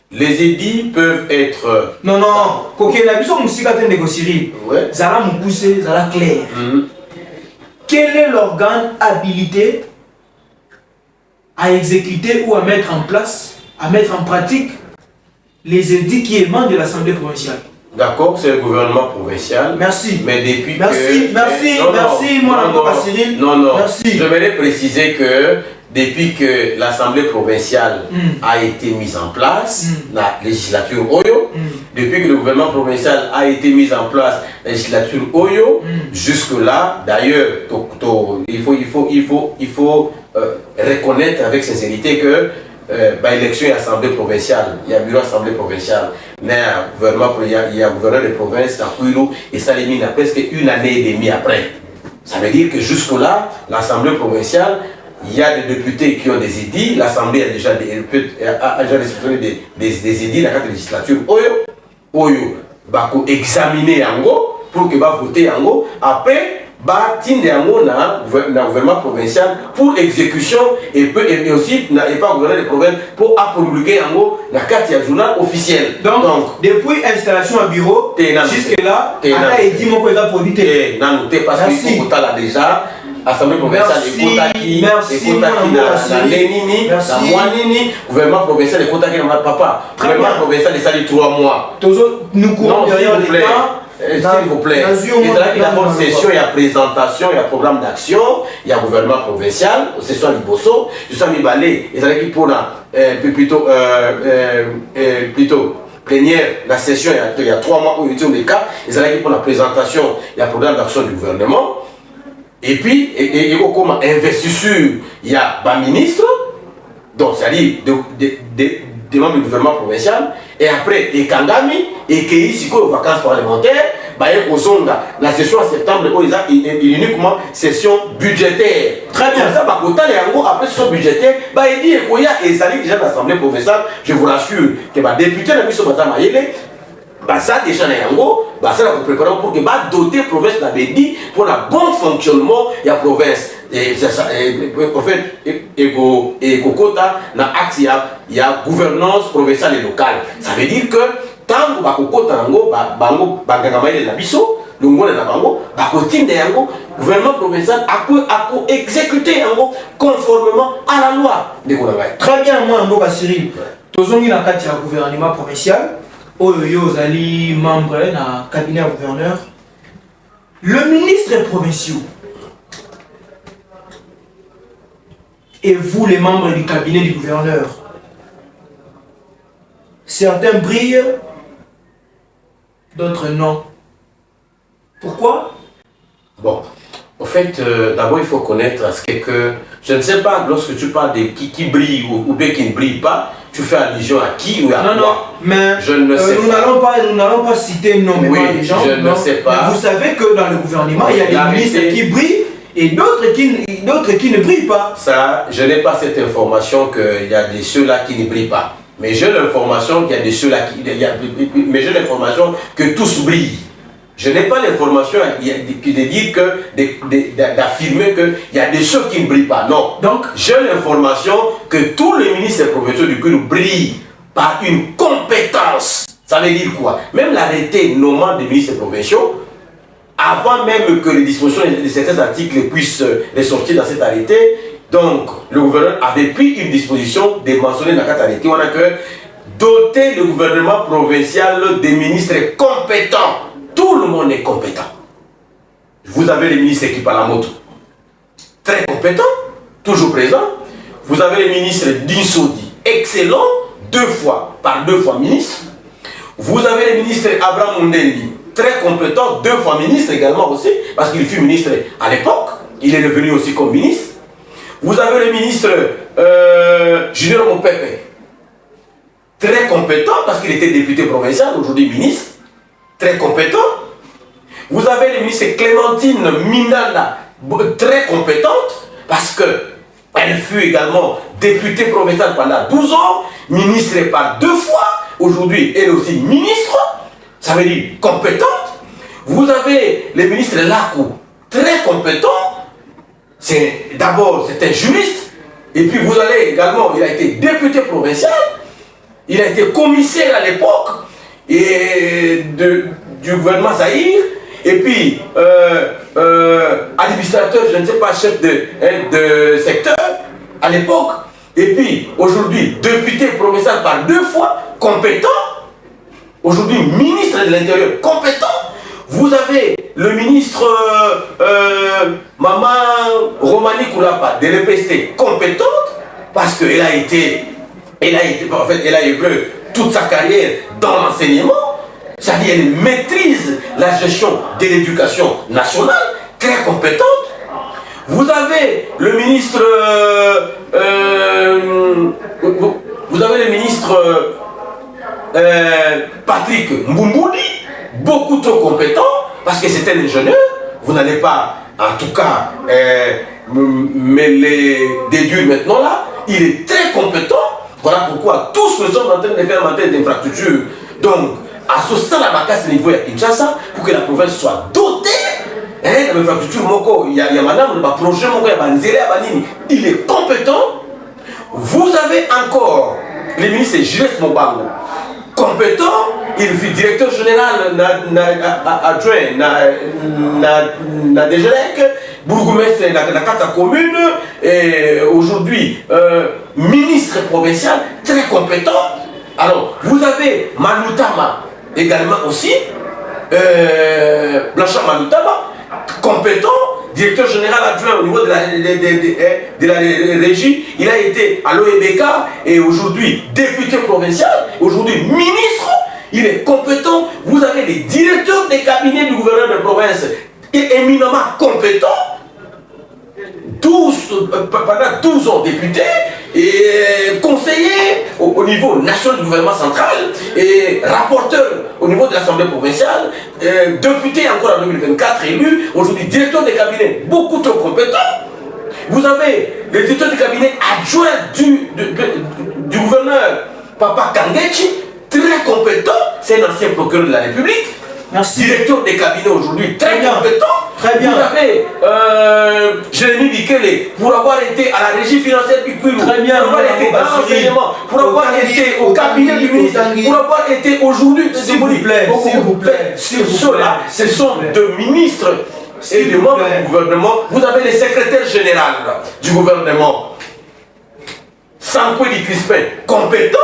Les édits peuvent être... Non, coquet, la mission musique a négocié. Zala Moukousse, Zala Claire. Quel est l'organe habilité à exécuter ou à mettre en place, à mettre en pratique les édits qui émanent de l'Assemblée provinciale? D'accord, c'est le gouvernement provincial. Merci. Mais depuis merci, moi, Cyril. Merci. Je voudrais préciser que depuis que l'Assemblée provinciale a été mise en place, la législature Oyo, depuis que le gouvernement provincial a été mis en place, la législature Oyo, jusque-là, d'ailleurs, il faut reconnaître avec sincérité que l'élection et l'Assemblée provinciale, il y a bureau Assemblée provinciale, il y a gouverneur de province dans Kwilu, et ça les mis presque une année et demie après. Ça veut dire que jusque-là, l'Assemblée provinciale, il y a des députés qui ont des édits, l'Assemblée a déjà réceptionné des édits dans la législature Oyo, examiner Yango pour que va voter Yango, après tinde Yango na gouvernement provincial pour exécution et aussi pas gouverneur de province pour promulguer Yango dans le journal officiel. Donc depuis installation à bureau jusque là, on a dit mon président produit. Parce qu'il faut déjà Assemblée provinciale de Kotaki, la Lénini, la Moinini, gouvernement provincial de Kotaki, papa, gouvernement provincial de Sali 3 mois. Nous courons derrière l'État. S'il vous plaît, il y a d'abord session, il y a présentation, il y a programme d'action, il y a gouvernement provincial, session Liboso, je suis Mibalé, il y a plutôt plénière, la session, il y a 3 mois où il y a des cas, il y a pour la présentation, il y a programme d'action du gouvernement. Et puis, comme investiture, il y a un ministre, donc c'est-à-dire des membres du gouvernement provincial, et après, et Kangami, et qui ici, aux vacances parlementaires, la session en septembre, il y a uniquement session budgétaire. Très bien. Ça, après session budgétaire, il dit qu'il y a déjà l'Assemblée provinciale, je vous rassure, que les députés de la mission ça déjà ça va préparer pour que doter la province d'Abedi pour le bon fonctionnement de la province. En fait, et Kokota, dans l'axe, il y a gouvernance provinciale et locale. Ça veut dire que tant que Kokota, le gouvernement provincial a exécuté conformément à la loi. Très bien, moi, Cyril. Tozongi na kati ya gouvernement provincial. Oyo Zali, membre na cabinet gouverneur, le ministre provincial et vous les membres du cabinet du gouverneur, certains brillent, d'autres non. Pourquoi? Bon, en fait, d'abord il faut connaître ce que je ne sais pas lorsque tu parles de qui brille ou bien qui ne brille pas. Tu fais allusion à qui ou à quoi? Non, mais je ne sais pas. Nous n'allons pas citer nommément les gens. Je ne sais pas. Mais vous savez que dans le gouvernement, il y a des ministres qui brillent et d'autres qui ne brillent pas. Ça, je n'ai pas cette information qu'il y a de ceux-là qui ne brillent pas. Mais j'ai l'information qu'il y a de ceux-là mais j'ai l'information que tous brillent. Je n'ai pas l'information de dire d'affirmer qu'il y a des choses qui ne brillent pas. Non. Donc, j'ai l'information que tous les ministres provinciaux du Kwilu brillent par une compétence. Ça veut dire quoi? Même l'arrêté nommant des ministres provinciaux, avant même que les dispositions de certains articles puissent ressortir dans cet arrêté, donc le gouverneur avait pris une disposition de mentionner dans cet arrêté. On a que doter le gouvernement provincial des ministres compétents. Tout le monde est compétent. Vous avez les ministres qui parlent à moto, très compétents, toujours présents. Vous avez les ministres d'Insodi, excellents, 2 fois ministre. Vous avez le ministre Abraham Mundendi, très compétent, 2 fois ministre également aussi, parce qu'il fut ministre à l'époque. Il est revenu aussi comme ministre. Vous avez le ministre Junior Mopepe, très compétent, parce qu'il était député provincial, aujourd'hui ministre, très compétent. Vous avez le ministre Clémentine Mindanda, très compétente, parce qu'elle fut également députée provinciale pendant 12 ans, ministre par 2 fois, aujourd'hui elle est aussi ministre, ça veut dire compétente. Vous avez le ministre Lakou, très compétent, d'abord c'est un juriste, et puis vous allez également, il a été député provincial, il a été commissaire à l'époque du gouvernement Zahir, et puis administrateur, je ne sais pas, chef de secteur à l'époque, et puis aujourd'hui député provincial par 2 fois, compétent, aujourd'hui ministre de l'Intérieur, compétent. Vous avez le ministre Maman Romani Koulapa de l'EPST, compétente, parce qu'elle a été, en fait, elle a eu toute sa carrière dans l'enseignement, c'est-à-dire elle maîtrise la gestion de l'éducation nationale, très compétente. Vous avez le ministre, Patrick Mboumoudi, beaucoup trop compétent, parce que c'est un ingénieur. Vous n'allez pas, en tout cas, me les déduire maintenant là. Il est très compétent. Voilà pourquoi tout ce que nous sommes en train de faire en termes d'infrastructure, donc, à ce stade à ce niveau à Kinshasa, pour que la province soit dotée, l'infrastructure, il y a madame, le projet, il est compétent. Vous avez encore le ministre Gilles Mobango, compétent, il fut directeur général adjoint na Dégelec, bourgmestre de la carte commune, et aujourd'hui ministre provincial, très compétent. Alors, vous avez Manoutama également aussi, Blanchard Manoutama, compétent, directeur général adjoint au niveau de la régie. Il a été à l'OEBK et aujourd'hui député provincial, aujourd'hui ministre. Il est compétent. Vous avez les directeurs des cabinets du gouverneur de province éminemment compétents. Pendant 12 ans députés et conseillers au niveau national du gouvernement central et rapporteur au niveau de l'Assemblée provinciale, député encore en 2024 élu, aujourd'hui directeur des cabinets beaucoup trop compétent. Vous avez le directeur du cabinet adjoint du gouverneur Papa Kangechi, très compétent, c'est un ancien procureur de la République. Merci. Directeur des cabinets aujourd'hui, très compétent. Très bien. Vous avez Jérémy Bikele, pour avoir été à la régie financière du Pulou, très bien, pour avoir été dans l'enseignement, pour avoir été au cabinet du ministre, pour avoir été aujourd'hui, s'il vous plaît, ce sont deux ministres et des membres du gouvernement. Vous avez les secrétaires généraux du gouvernement, Sankweli Crispin, compétent.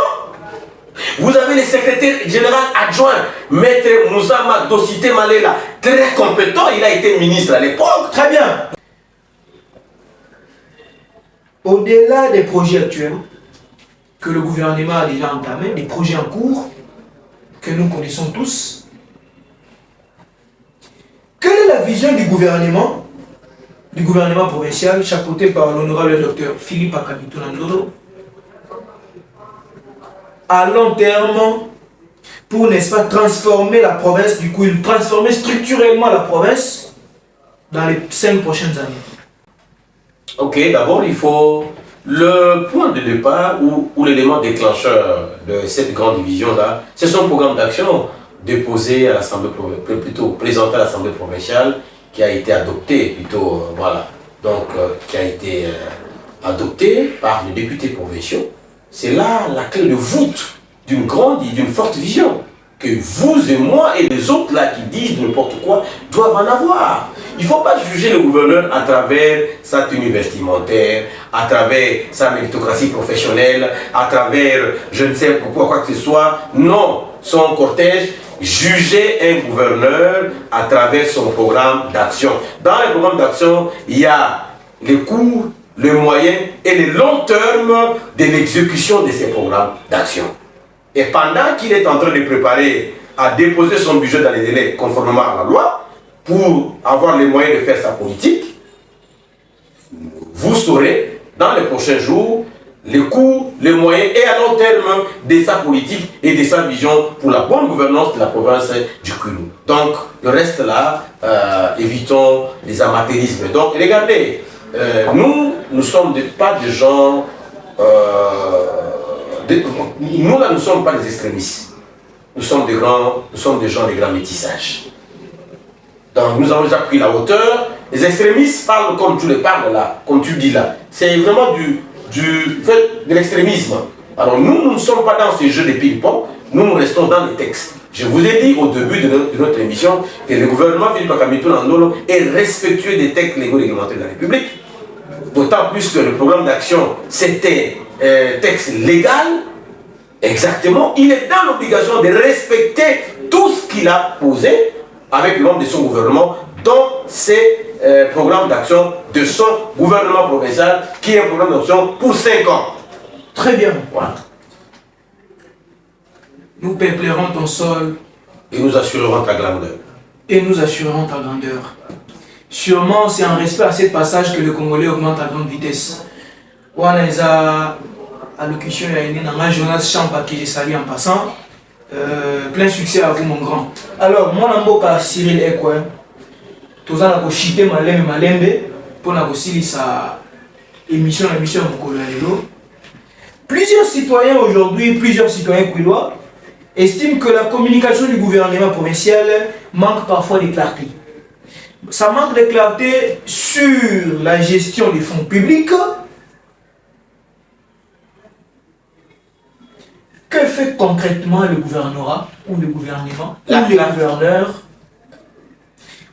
Vous avez le secrétaire général adjoint, Maître Moussama Dossité Malela, très compétent, il a été ministre à l'époque. Très bien. Au-delà des projets actuels que le gouvernement a déjà entamés, des projets en cours que nous connaissons tous, quelle est la vision du gouvernement provincial chapeauté par l'honorable docteur Philippe Akabitou Nandoro à long terme pour, n'est-ce pas, transformer la province, du coup, transformer structurellement la province dans les 5 prochaines années? Ok, d'abord il faut le point de départ ou l'élément déclencheur de cette grande division-là, c'est son programme d'action déposé à l'Assemblée provinciale, plutôt présenté à l'Assemblée provinciale, qui a été adopté, voilà, donc qui a été adopté par les députés provinciaux. C'est là la clé de voûte d'une grande et d'une forte vision que vous et moi et les autres là qui disent n'importe quoi doivent en avoir. Il ne faut pas juger le gouverneur à travers sa tenue vestimentaire, à travers sa méritocratie professionnelle, à travers je ne sais pourquoi quoi que ce soit. Non, son cortège, juger un gouverneur à travers son programme d'action. Dans le programme d'action, il y a les cours, le moyen et le long terme de l'exécution de ces programmes d'action. Et pendant qu'il est en train de préparer à déposer son budget dans les délais conformément à la loi, pour avoir les moyens de faire sa politique, vous saurez dans les prochains jours les coûts, les moyens et à long terme de sa politique et de sa vision pour la bonne gouvernance de la province du Kwilu. Donc, le reste là, évitons les amateurismes. Donc, regardez, nous ne sommes pas des gens... nous là, nous ne sommes pas des extrémistes. Nous sommes des gens de grand métissage. Donc, nous avons déjà pris la hauteur. Les extrémistes parlent comme tu le parles là, comme tu dis là. C'est vraiment de l'extrémisme. Alors nous ne sommes pas dans ce jeu de ping-pong, nous restons dans les textes. Je vous ai dit au début de notre émission que le gouvernement Philippe Akamito Nandolo est respectueux des textes légaux et réglementaires de la République. D'autant plus que le programme d'action, c'était texte légal. Exactement, il est dans l'obligation de respecter tout ce qu'il a posé avec le membre de son gouvernement dans ses programmes d'action de son gouvernement provincial, qui est un programme d'action pour 5 ans. Très bien. Voilà. Nous peuplerons ton sol. Et nous assurerons ta grandeur. Et nous assurerons ta grandeur. Sûrement, c'est en respect à ce passage que le Congolais augmente à grande vitesse. On a les allocutions, il y a Jonas Champa qui j'ai salué en passant. Plein succès à vous, mon grand. Alors, moi, je suis Cyril Ekwe. Tous les gens chité malembe pour sa émission Mokolo. Plusieurs citoyens aujourd'hui, plusieurs citoyens kwilois estiment que la communication du gouvernement provincial manque parfois de clarté. Ça manque de clarté sur la gestion des fonds publics. Que fait concrètement le gouvernorat ou le gouvernement ou les gouverneurs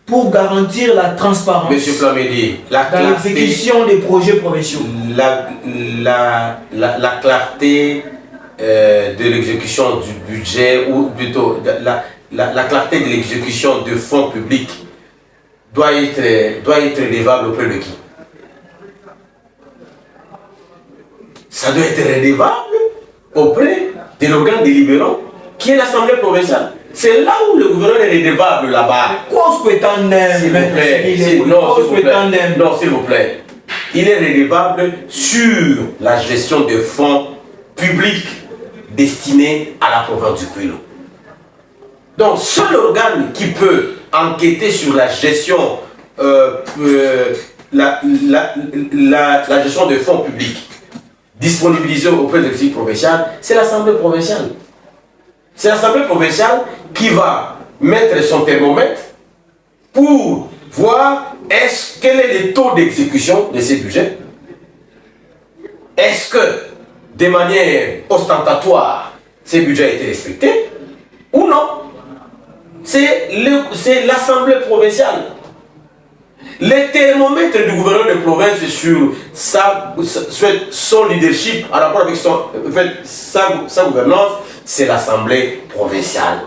pour garantir la transparence Monsieur Plamedi, dans l'exécution des projets provinciaux? La clarté de l'exécution du budget, ou plutôt la clarté de l'exécution de fonds publics doit être redevable auprès de qui? Ça doit être redevable auprès de l'organe délibérant qui est l'Assemblée provinciale. C'est là où le gouverneur est redevable là-bas. S'il vous plaît. Il est redevable sur la gestion des fonds publics destinés à la province du Kwilu. Donc, seul organe qui peut enquêter sur la gestion, la gestion des fonds publics disponibilisés auprès de l'exécutif provincial, c'est l'Assemblée provinciale. C'est l'Assemblée provinciale qui va mettre son thermomètre pour voir quel est le taux d'exécution de ces budgets. Est-ce que, de manière ostentatoire, ces budgets ont été respectés ou non? C'est l'Assemblée provinciale. Le thermomètre du gouverneur de province sur son leadership en rapport avec sa gouvernance, c'est l'Assemblée provinciale.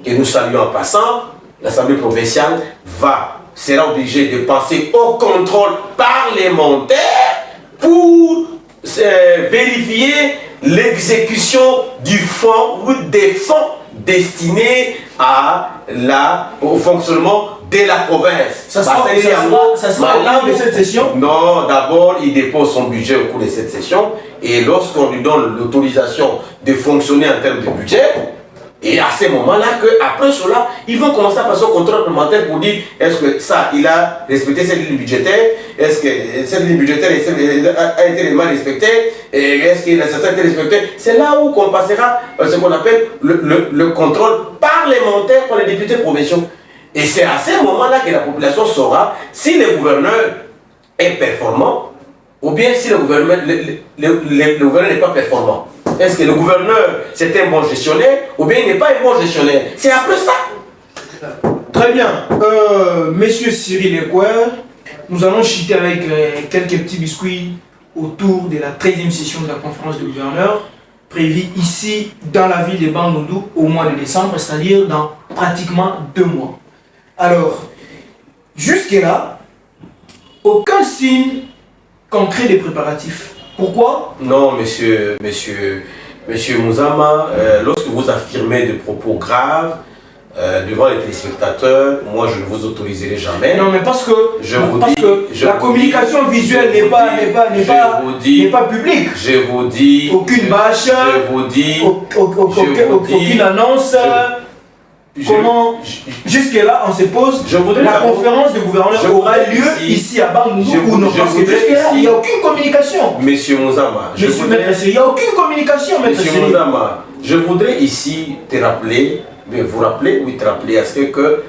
Et nous saluons en passant, l'Assemblée provinciale sera obligée de passer au contrôle parlementaire pour vérifier l'exécution du fonds ou des fonds destinés au fonctionnement de la province. Ça sera au cours de cette session? Non, d'abord il dépose son budget au cours de cette session et lorsqu'on lui donne l'autorisation de fonctionner en termes de budget, et à ce moment-là, après cela, ils vont commencer à passer au contrôle parlementaire pour dire est-ce que ça, il a respecté cette ligne budgétaire, est-ce que cette ligne budgétaire a été réellement respectée, est-ce qu'il a été respecté. C'est là où on passera ce qu'on appelle le contrôle parlementaire par les députés provinciaux. Et c'est à ce moment-là que la population saura si le gouverneur est performant ou bien si le gouverneur n'est pas performant. Est-ce que le gouverneur c'est un bon gestionnaire ou bien il n'est pas un bon gestionnaire? C'est après ça. Très bien. Monsieur Cyril Ekwe, nous allons chuter avec quelques petits biscuits autour de la 13e session de la conférence de gouverneurs prévue ici dans la ville de Bandundu au mois de décembre, c'est-à-dire dans pratiquement 2 mois. Alors, jusque-là, aucun signe concret des préparatifs. Pourquoi? Non, monsieur Mouzama, lorsque vous affirmez des propos graves, devant les téléspectateurs, moi je ne vous autoriserai jamais. Non, mais parce que, la vous communication dis, visuelle n'est pas publique. Je vous dis. Aucune bâche. Je vous dis. Aucune annonce. Comment jusque-là on se pose, la conférence de gouverneur aura lieu ici à Bandundu ou non? Parce que jusque-là, il n'y a aucune communication. Monsieur Mouzama, il n'y a aucune communication, Monsieur Mouzama, je voudrais ici te rappeler, vous rappeler, oui, te rappeler à ce que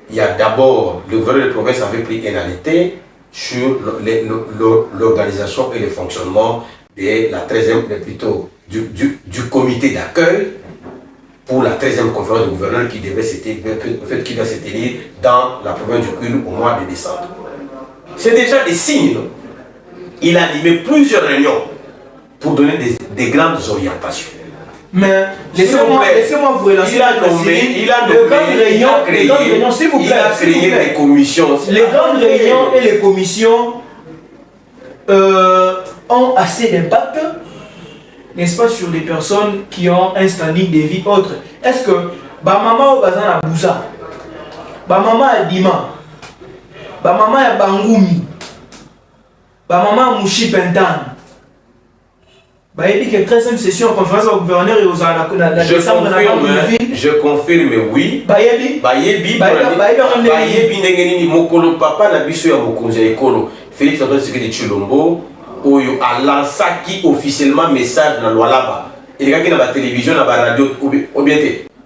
il y a d'abord, le gouverneur de province avait pris un arrêté sur l'organisation et le fonctionnement de la 13e, plutôt du comité d'accueil pour la 13e conférence de gouverneurs qui va se tenir dans la province du Kwilu au mois de décembre. C'est déjà des signes. Non? Il a animé plusieurs réunions pour donner des grandes orientations. Mais laissez-moi vous relancer. Il a créé des commissions. Les grandes réunions et les commissions ont assez d'impact, n'est-ce pas, sur les personnes qui ont un standing de vie autre. Est-ce que maman au bazan à Bouza, maman à Dima, maman à Bangoumi, maman à Mouchi Pentan, il dit que 13e session conférence au gouverneur et aux je confirme oui. Mokolo papa na biso ya mokonzi ekolo Félix Antoine Tshisekedi Tshilombo oyo alansaki officiellement message na Lualaba. Il y a la télévision, la radio, ou bien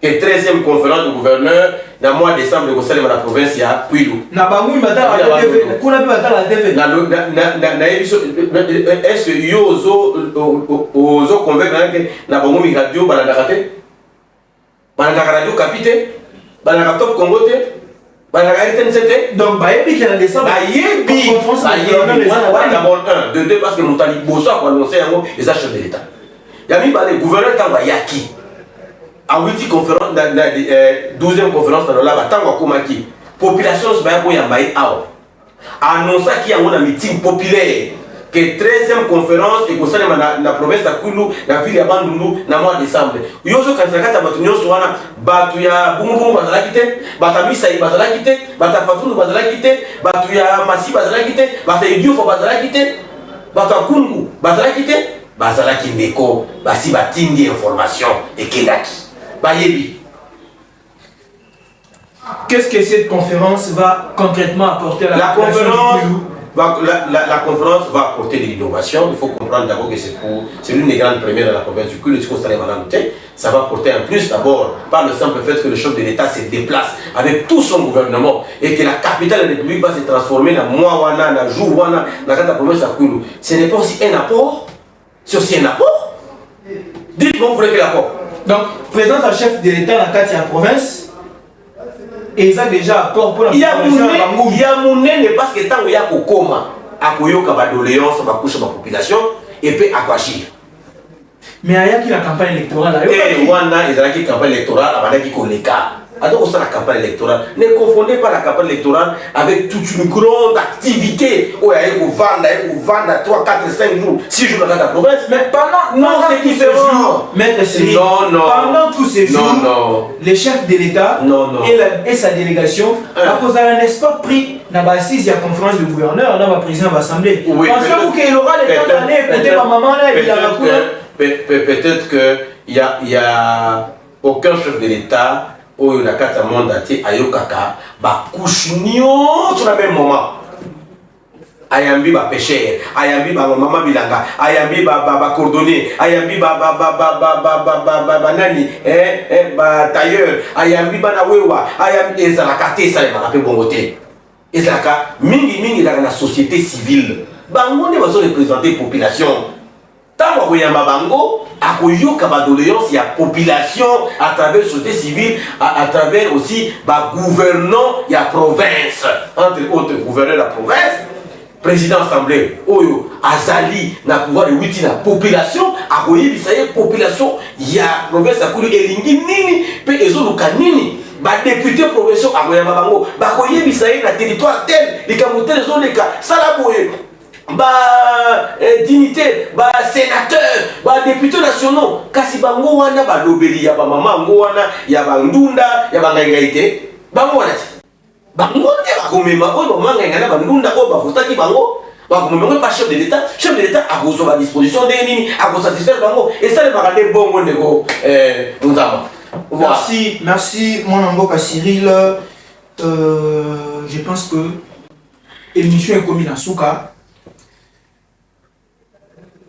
et 13e conférence de gouverneur dans le mois de décembre de la province ya Kwilu. Est-ce que yo ozo convaincre que na bangoumi radio balandakate balandaka radio capité balandaka top Congo te balandaka RTNC. Donc bayebi qui en décembre bayebi d'abord un de deux parce que nous tali bosso pour annoncer yango les chefs de l'État. Yami ba le gouverneur tanga yaki à 8e conférence, 12e conférence dans la Batanga Komaki, population se bat pour Yambaï Ao. Annonça qu'il y a un meeting populaire, que 13e conférence et que ça dans la province de Kwilu, la ville de Bandundu, dans le mois de décembre. Yoso Kanzakata Batunyo Soana, Batuya Bungu Bazalakite, Batamisa Bazalakite, Batafatoun Bazalakite, Batuya Massi Bazalakite, Batayudiof Bazalakite, Batakungu Bazalakite, Bazalaki Ndeko, Basi Batindi information et Kendaki. Qu'est-ce que cette conférence va concrètement apporter à la conférence la conférence va apporter de l'innovation. Il faut comprendre d'abord que c'est l'une des grandes premières de la province du Kwilu. Ça va apporter un plus d'abord par le simple fait que le chef de l'État se déplace avec tout son gouvernement et que la capitale de la République va se transformer dans Mouawana, dans Jouwana, dans la province de Kwilu. Ce n'est pas aussi un apport. C'est aussi un apport. Dites-moi, vous voulez quel apport? Donc, présence à chef de l'État dans la province, et ça déjà apport pour la population. Il y a mon nez parce que tant qu'il y a Kokoma, à Koyoka, Badoléance, ma couche, ma population, et puis à Kwachir. Mais il y a qui la campagne électorale? Et Rwanda, il y a qui campagne électorale, il y a qui Koleka. Alors, ça la campagne électorale. Ne confondez pas la campagne électorale avec toute une grande activité. Où il y a vous vendre 3, 4, 5 jours, 6 jours dans la province. Mais pendant tous ces jours, Maître Siri, pendant tous ces jours, les chefs de l'État et sa délégation, à cause d'un espace pris dans la 6e conférence de gouverneur, dans la présidence de l'Assemblée. Pensez-vous qu'il aura le temps d'aller écouter ma maman là et la peut-être qu'il n'y a aucun chef de l'État oyo na kati ya monde ati ayokaka bakouche nyonso na même moment ayambi bapêcheur ayambi bamama bilanga ayambi bacordonnier ayambi banani batailleur ayambi bana wewa ayambi ezalaka te esalemaka mpe bongo te ezalaka mingi ezalaka na société civile bango nde bazoreprésente population. Tant qu'il y a bango, à koyoka ba doléance, il y a population à travers la société civile, à travers aussi ba gouvernant, il y a province, entre autres gouverneur de la province, président assemblée, oyo azali na pouvoir de witi na population, à koyebi ça y est population, il y a province à Kwilu elingi nini, pe ezoluka nini. Ba député provincial à Koyama bango, ba koyebi ça y est na territoire tel, les camotel zoleka, salaboye. dignité, sénateur, députés nationaux. Kasi bango wana ba lobeli ya ba mama ngo wana ya ba ndunda ya ba ngaite. Bango wana ti. Bango ne ba komema o ba mama ngana ba ndunda o ba votaki bango. Ba komema pas chef de l'État. Chef de l'État a reçu la disposition de nini a satisfaire bango. Et ça le bagade bongo ndeko Nzama. Merci, merci mon amboka Cyril. Je pense que émission est commune à Souka.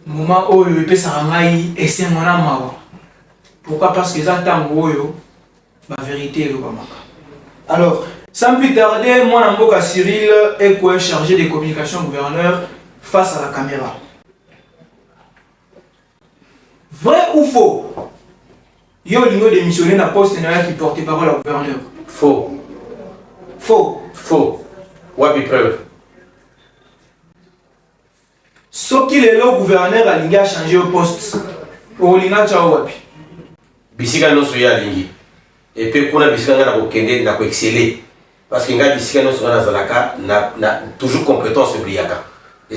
Moment où le peut s'arranger et c'est mon amour. Pourquoi? Parce que ça t'a la vérité est le Bamaka. Alors, sans plus tarder, mon amboka Cyril est quoi chargé des communications gouverneur face à la caméra. Vrai ou faux? Yo lingo démissionné na poste qui porte parole au gouverneur. Faux. Faux. Faux. Wapi preuve. Ce qu'il est le gouverneur a linga changé au poste. Au linga chao wapi. Bisika no soya lingi. Et puis kuna bisika na ko kende na ko exceller. Parce que nga bisika no soya na zalaka na toujours compétence bliaka. En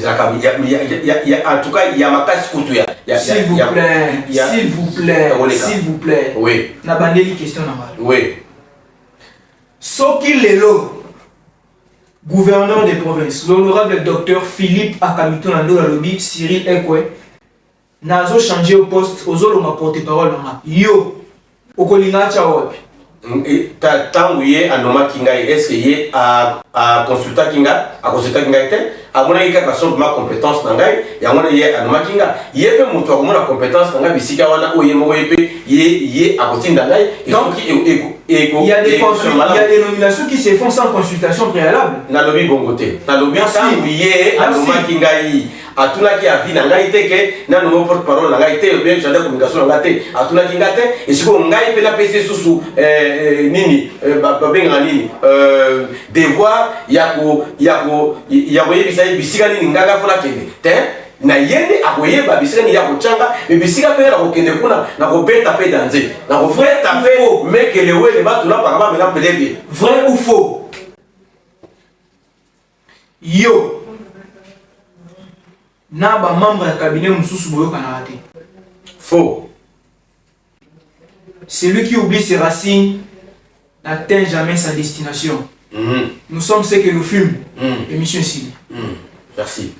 tout cas, il y a ma casse couture. S'il vous plaît, s'il vous plaît, s'il vous plaît. Oui. Na bandeli question na mal. Oui. Ce qu'il est le gouverneur des provinces, l'honorable docteur Philippe Akamito Nando Lalobi, Cyril Ekwe, nazo changé au poste, aux autres ma porte-parole na yo. Okolinga cha wapi. Tant que Anoma Kinga, est-ce qu'il y a à consulter Kinga, à consulter Kinga, à mon avis, ma compétence Nangai, et à mon avis, Anoma Kinga, il y a peu mon la compétence Nanga, Bissika Wana, ou Yé, à côté Nangai, donc il y a des nominations qui se font sans consultation préalable. Nalobi Bongote, Nalobi Tanguye, Anoma Kinga, à tout là qui a vu Nangai, que n'a nouveau porte-parole Nangai, ou bien j'ai la communication Nangai, à tout là qui a et ce qu'on a été la PC sous nini babenga nini devoir yako bisika nini ngaka fona kende te na yende akoye ba bisika ni yako changa mais bisika pe na kokende kuna na ko beta pe danze na ko beta pe meke le wele ba tula pa ba mena pelevi. Vrai ou faux? Yo na ba membre ya cabinet mususu boyoka na raté. Faux. Celui qui oublie ses racines n'atteint jamais sa destination. Nous sommes ceux que nous fûmes. Émission ici. Merci.